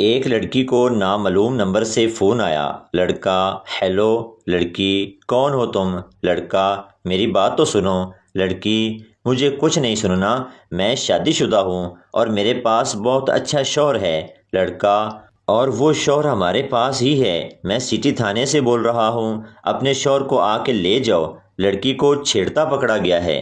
ایک لڑکی کو نامعلوم نمبر سے فون آیا۔ لڑکا: ہیلو۔ لڑکی: کون ہو تم؟ لڑکا: میری بات تو سنو۔ لڑکی: مجھے کچھ نہیں سننا، میں شادی شدہ ہوں اور میرے پاس بہت اچھا شوہر ہے۔ لڑکا: اور وہ شوہر ہمارے پاس ہی ہے، میں سٹی تھانے سے بول رہا ہوں، اپنے شوہر کو آ کے لے جاؤ۔ لڑکی کو چھیڑتا پکڑا گیا ہے۔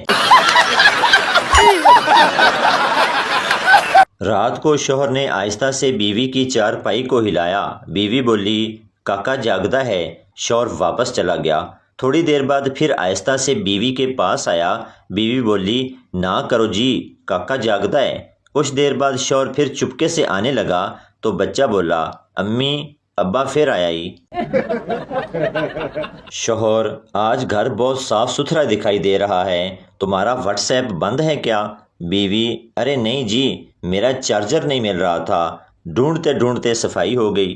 رات کو شوہر نے آہستہ سے بیوی کی چارپائی کو ہلایا۔ بیوی بولی: کاکا جاگتا ہے۔ شوہر واپس چلا گیا۔ تھوڑی دیر بعد پھر آہستہ سے بیوی کے پاس آیا۔ بیوی بولی: نہ کرو جی، کاکا جاگتا ہے۔ کچھ دیر بعد شوہر پھر چپکے سے آنے لگا تو بچہ بولا: امی، ابا پھر آیا ہی۔ شوہر: آج گھر بہت صاف ستھرا دکھائی دے رہا ہے، تمہارا واٹس ایپ بند ہے کیا؟ بیوی: ارے نہیں جی، میرا چارجر نہیں مل رہا تھا، ڈھونڈتے ڈھونڈتے صفائی ہو گئی۔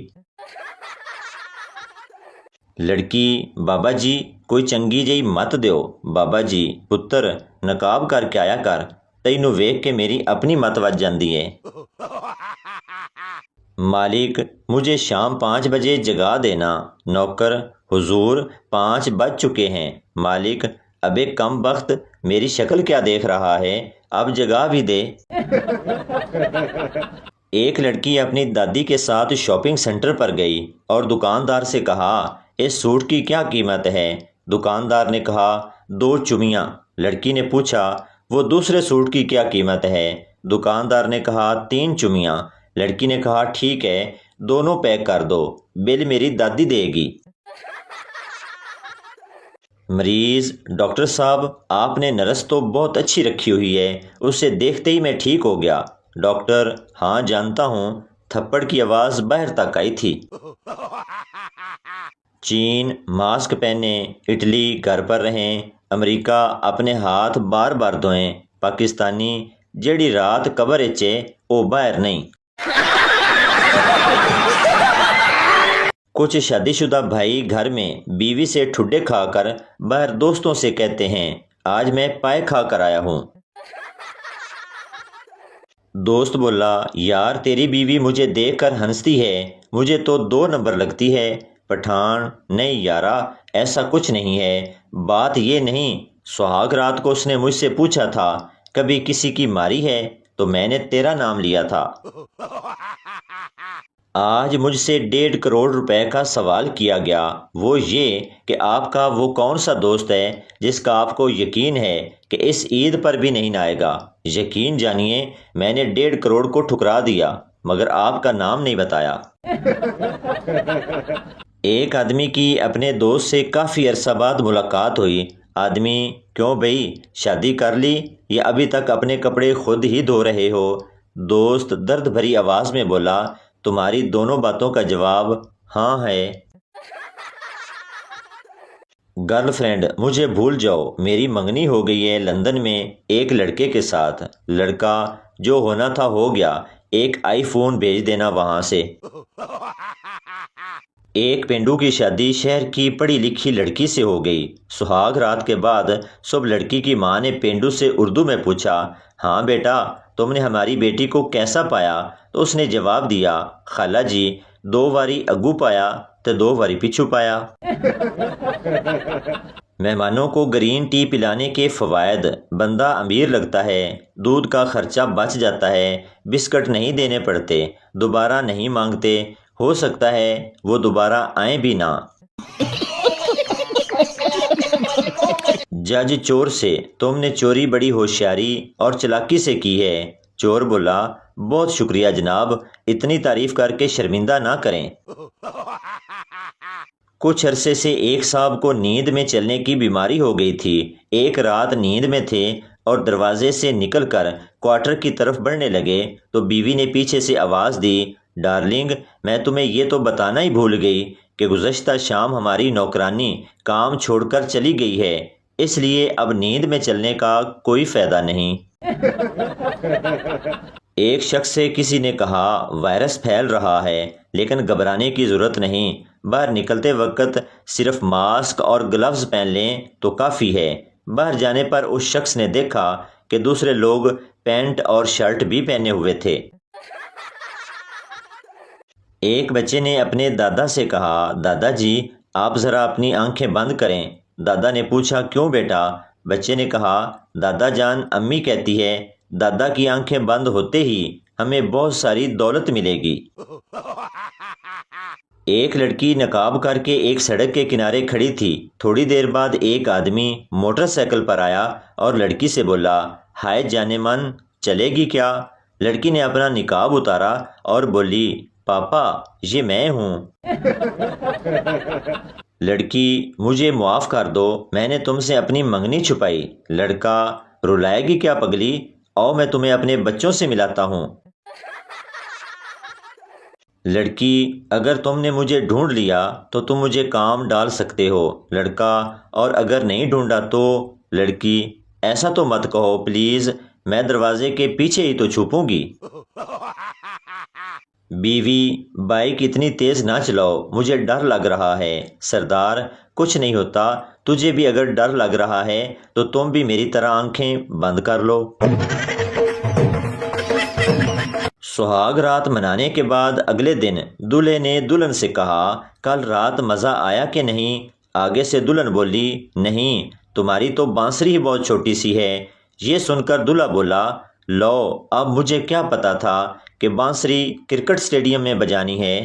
لڑکی: بابا جی کوئی چنگی جئی مت دیو۔ بابا جی: پتر نقاب کر کے آیا کر، تینوں ویکھ کے میری اپنی مت وج جاندی ہے۔ مالک: مجھے شام 5 بجے جگا دینا۔ نوکر: حضور 5 بج چکے ہیں۔ مالک: ابے کم بخت، میری شکل کیا دیکھ رہا ہے، اب جگا بھی دے۔ ایک لڑکی اپنی دادی کے ساتھ شاپنگ سینٹر پر گئی اور دکاندار سے کہا: اس سوٹ کی کیا قیمت ہے؟ دکاندار نے کہا: 2 چمیاں۔ لڑکی نے پوچھا: وہ دوسرے سوٹ کی کیا قیمت ہے؟ دکاندار نے کہا: 3 چمیاں۔ لڑکی نے کہا: ٹھیک ہے، دونوں پیک کر دو، بل میری دادی دے گی۔ مریض: ڈاکٹر صاحب آپ نے نرس تو بہت اچھی رکھی ہوئی ہے، اسے دیکھتے ہی میں ٹھیک ہو گیا۔ ڈاکٹر: ہاں جانتا ہوں، تھپڑ کی آواز باہر تک آئی تھی۔ چین: ماسک پہنیں، اٹلی گھر پر رہیں، امریکہ اپنے ہاتھ بار بار دھوئیں، پاکستانی: جیڑی رات قبر اچے او باہر نہیں۔ کچھ شادی شدہ بھائی گھر میں بیوی سے ٹھڈے کھا کر باہر دوستوں سے کہتے ہیں: آج میں پائے کھا کر آیا ہوں۔ دوست بولا: یار تیری بیوی مجھے دیکھ کر ہنستی ہے، مجھے تو 2 نمبر لگتی ہے۔ پٹھان: نہیں یارا، ایسا کچھ نہیں ہے، بات یہ نہیں، سہاگ رات کو اس نے مجھ سے پوچھا تھا کبھی کسی کی ماری ہے تو میں نے تیرا نام لیا تھا۔ آج مجھ سے 1.5 کروڑ روپے کا سوال کیا گیا، وہ یہ کہ آپ کا وہ کون سا دوست ہے جس کا آپ کو یقین ہے کہ اس عید پر بھی نہیں آئے گا؟ یقین جانیے میں نے 1.5 کروڑ کو ٹھکرا دیا مگر آپ کا نام نہیں بتایا۔ ایک آدمی کی اپنے دوست سے کافی عرصہ بعد ملاقات ہوئی۔ آدمی: کیوں بھئی، شادی کر لی یا ابھی تک اپنے کپڑے خود ہی دھو رہے ہو؟ دوست درد بھری آواز میں بولا: تمہاری دونوں باتوں کا جواب ہاں ہے۔ گرل فرینڈ: مجھے بھول جاؤ، میری منگنی ہو گئی ہے لندن میں ایک لڑکے کے ساتھ۔ لڑکا: جو ہونا تھا ہو گیا، ایک آئی فون بھیج دینا وہاں سے۔ ایک پینڈو کی شادی شہر کی پڑھی لکھی لڑکی سے ہو گئی۔ سہاگ رات کے بعد صبح لڑکی کی ماں نے پینڈو سے اردو میں پوچھا: ہاں بیٹا، تم نے ہماری بیٹی کو کیسا پایا؟ تو اس نے جواب دیا: خالہ جی، 2 واری اگو پایا تے 2 واری پچھو پایا۔ مہمانوں کو گرین ٹی پلانے کے فوائد: بندہ امیر لگتا ہے، دودھ کا خرچہ بچ جاتا ہے، بسکٹ نہیں دینے پڑتے، دوبارہ نہیں مانگتے، ہو سکتا ہے وہ دوبارہ آئیں بھی نہ۔ جج چور سے: تم نے چوری بڑی ہوشیاری اور چلاکی سے کی ہے۔ چور بولا: بہت شکریہ جناب، اتنی تعریف کر کے شرمندہ نہ کریں۔ کچھ عرصے سے ایک صاحب کو نیند میں چلنے کی بیماری ہو گئی تھی۔ ایک رات نیند میں تھے اور دروازے سے نکل کر کوارٹر کی طرف بڑھنے لگے تو بیوی نے پیچھے سے آواز دی: ڈارلنگ، میں تمہیں یہ تو بتانا ہی بھول گئی کہ گزشتہ شام ہماری نوکرانی کام چھوڑ کر چلی گئی ہے، اس لیے اب نیند میں چلنے کا کوئی فائدہ نہیں۔ ایک شخص سے کسی نے کہا: وائرس پھیل رہا ہے لیکن گھبرانے کی ضرورت نہیں، باہر نکلتے وقت صرف ماسک اور گلوز پہن لیں تو کافی ہے۔ باہر جانے پر اس شخص نے دیکھا کہ دوسرے لوگ پینٹ اور شرٹ بھی پہنے ہوئے تھے۔ ایک بچے نے اپنے دادا سے کہا، دادا جی آپ ذرا اپنی آنکھیں بند کریں۔ دادا نے پوچھا، کیوں بیٹا؟ بچے نے کہا، دادا جان امی کہتی ہے دادا کی آنکھیں بند ہوتے ہی ہمیں بہت ساری دولت ملے گی۔ ایک لڑکی نقاب کر کے ایک سڑک کے کنارے کھڑی تھی۔ تھوڑی دیر بعد ایک آدمی موٹر سائیکل پر آیا اور لڑکی سے بولا، ہائے جانے من، چلے گی کیا؟ لڑکی نے اپنا نقاب اتارا اور بولی، پاپا یہ میں ہوں۔ لڑکی، مجھے معاف کر دو، میں نے تم سے اپنی منگنی چھپائی۔ لڑکا، رلائے گی کیا پگلی؟ آؤ میں تمہیں اپنے بچوں سے ملاتا ہوں۔ لڑکی، اگر تم نے مجھے ڈھونڈ لیا تو تم مجھے کام ڈال سکتے ہو۔ لڑکا، اور اگر نہیں ڈھونڈا تو؟ لڑکی، ایسا تو مت کہو پلیز، میں دروازے کے پیچھے ہی تو چھپوں گی۔ بیوی، بائک اتنی تیز نہ چلاؤ، مجھے ڈر لگ رہا ہے۔ سردار، کچھ نہیں ہوتا، تجھے بھی اگر ڈر لگ رہا ہے تو تم بھی میری طرح آنکھیں بند کر لو۔ سہاگ رات منانے کے بعد اگلے دن دولہے نے دلہن سے کہا، کل رات مزہ آیا کہ نہیں؟ آگے سے دلہن بولی، نہیں، تمہاری تو بانسری ہی بہت چھوٹی سی ہے۔ یہ سن کر دلہا بولا، لو اب مجھے کیا پتا تھا کہ بانسری کرکٹ اسٹیڈیم میں بجانی ہے۔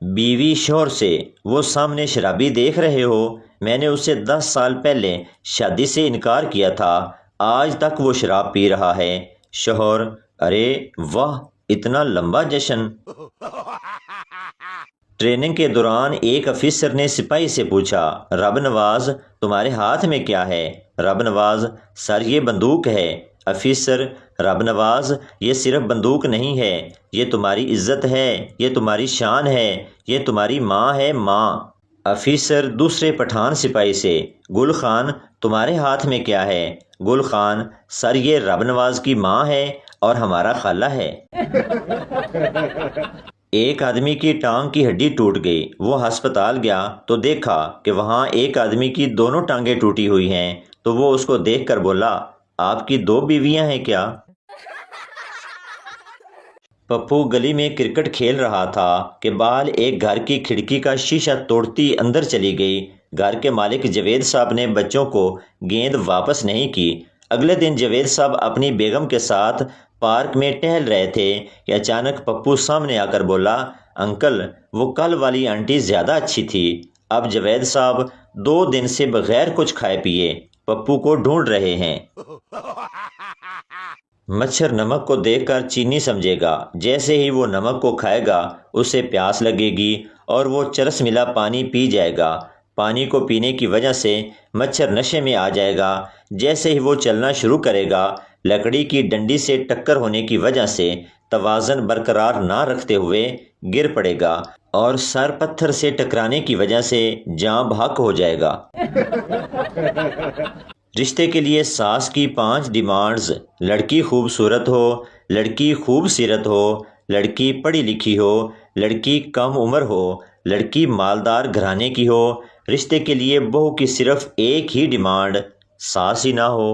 بیوی شوہر سے، وہ سامنے شرابی دیکھ رہے ہو، میں نے اسے 10 سال پہلے شادی سے انکار کیا تھا، آج تک وہ شراب پی رہا ہے۔ شوہر، ارے واہ، اتنا لمبا جشن۔ ٹریننگ کے دوران ایک افیسر نے سپاہی سے پوچھا، رب نواز تمہارے ہاتھ میں کیا ہے؟ رب نواز، سر یہ بندوق ہے۔ افیسر، رب نواز یہ صرف بندوق نہیں ہے، یہ تمہاری عزت ہے، یہ تمہاری شان ہے، یہ تمہاری ماں ہے، ماں۔ افیسر دوسرے پٹھان سپاہی سے، گل خان تمہارے ہاتھ میں کیا ہے؟ گل خان، سر یہ رب نواز کی ماں ہے اور ہمارا خالہ ہے۔ ایک آدمی کی ٹانگ کی ہڈی ٹوٹ گئی، وہ ہسپتال گیا تو دیکھا کہ وہاں ایک آدمی کی دونوں ٹانگیں ٹوٹی ہوئی ہیں، تو وہ اس کو دیکھ کر بولا، آپ کی 2 بیویاں ہیں کیا؟ پپو گلی میں کرکٹ کھیل رہا تھا کہ بال ایک گھر کی کھڑکی کا شیشہ توڑتی اندر چلی گئی۔ گھر کے مالک جاوید صاحب نے بچوں کو گیند واپس نہیں کی۔ اگلے دن جاوید صاحب اپنی بیگم کے ساتھ پارک میں ٹہل رہے تھے کہ اچانک پپو سامنے آ کر بولا، انکل وہ کل والی آنٹی زیادہ اچھی تھی۔ اب جاوید صاحب 2 دن سے بغیر کچھ کھائے پیے پپو کو ڈھونڈ رہے ہیں۔ مچھر نمک کو دیکھ کر چینی سمجھے گا، جیسے ہی وہ نمک کو کھائے گا اسے پیاس لگے گی اور وہ چرس ملا پانی پی جائے گا۔ پانی کو پینے کی وجہ سے مچھر نشے میں آ جائے گا، جیسے ہی وہ چلنا شروع کرے گا لکڑی کی ڈنڈی سے ٹکر ہونے کی وجہ سے توازن برقرار نہ رکھتے ہوئے گر پڑے گا اور سر پتھر سے ٹکرانے کی وجہ سے جاں بحق ہو جائے گا۔ رشتے کے لیے ساس کی 5 ڈیمانڈز، لڑکی خوبصورت ہو، لڑکی خوب سیرت ہو، لڑکی پڑھی لکھی ہو، لڑکی کم عمر ہو، لڑکی مالدار گھرانے کی ہو۔ رشتے کے لیے بہو کی صرف ایک ہی ڈیمانڈ، ساس ہی نہ ہو۔